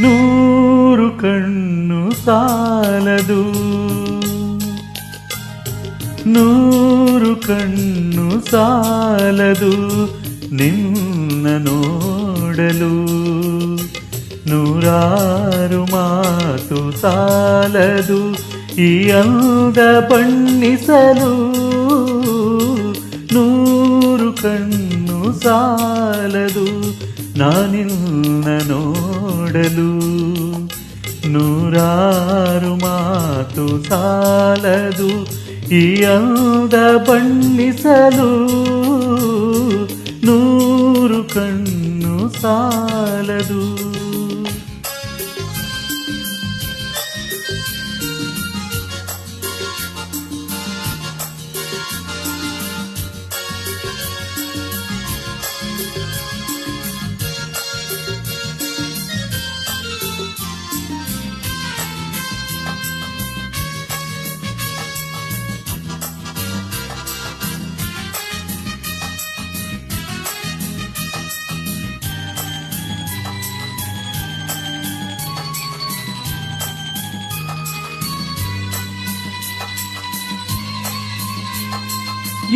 ನೂರು ಕಣ್ಣು ಸಾಲದು, ನೂರು ಕಣ್ಣು ಸಾಲದು ನಿನ್ನ ನೋಡಲು, ನೂರಾರು ಮಾತು ಸಾಲದು ಈ ಅಂದ ಬಣ್ಣಿಸಲು. ನೂರು ಕಣ್ಣು ಸಾಲದು ನಾನಿನ್ನ ನೋಡಲು, ನೂರಾರು ಮಾತು ಸಾಲದು ಈ ಅಂದ ಬಣ್ಣಿಸಲು. ನೂರು ಕಣ್ಣು ಸಾಲದು.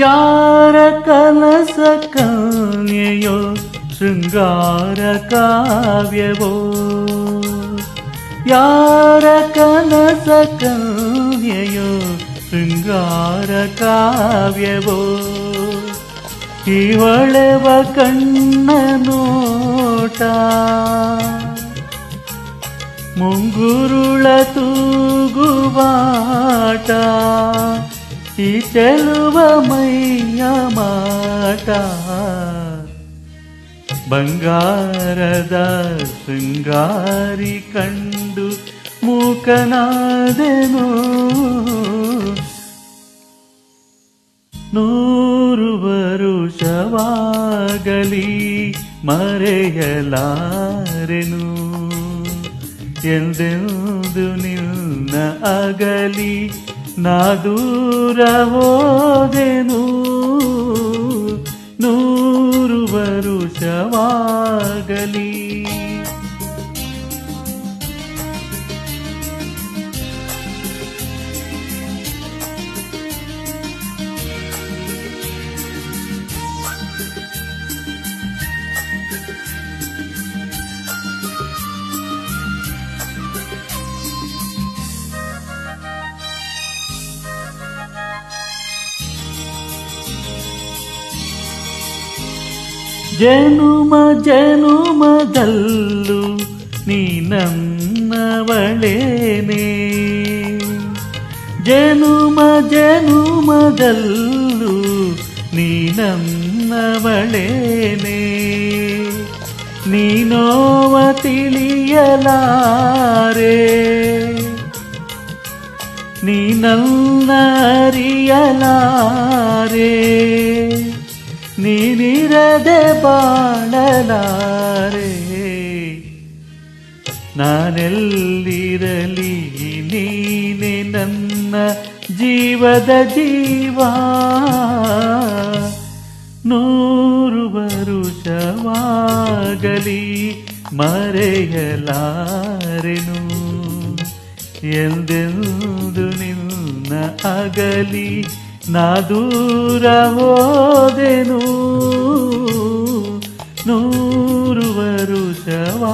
ಯಾರ ಕನಸ ಕನ್ಯೆಯೋ ಶೃಂಗಾರ ಕಾವ್ಯವೋ, ಯಾರ ಕನಸ ಕನ್ಯೆಯೋ ಶೃಂಗಾರ ಕಾವ್ಯವೋ. ಈ ಹೊಳೆವ ಕಣ್ಣ ನೋಟ ಮುಂಗುರುಳ ತೂಗುವಾಟ, ಈ ಚೆಲುವ ಮೈಯ ಮಾಟ. ಬಂಗಾರದ ಶೃಂಗಾರಿ ಕಂಡು ಮೂಕನಾದೆನು, ನೂರು ವರುಷವಾಗಲಿ ಮರೆಯಲಾರೆನು, ಎಂದೆಂದು ನಿನ್ನ ಅಗಲಿ ನಾ ದೂರ ಹೋದೆನು. ನೂರು ವರುಷವಾಗಲಿ ಜನುಮ ಜನುಮದಲ್ಲೂ ನೀ ನನ್ನವಳೇನೆ, ಜನುಮ ಜನುಮದಲ್ಲೂ ನೀ ನನ್ನವಳೇನೆ. ನೀ ನೋವ ತಿಳಿಯಲಾರೆ, ನೀ ನನ್ನ ಅರಿಯಲಾರೆ, ನೀನಿರದೆ ಬಾಳಲಾರೆ. ನಾನೆಲ್ಲಿರಲಿ ನೀನೆ ನನ್ನ ಜೀವದ ಜೀವ, ನೂರು ವರುಷವಾಗಲಿ ಮರೆಯಲಾರೆನು, ಎಂದೆಂದು ನಿನ್ನ ಅಗಲಿ ನಾ ದೂರ ಹೋದೆನು. ನೂರು ವರುಷವಾಗಲಿ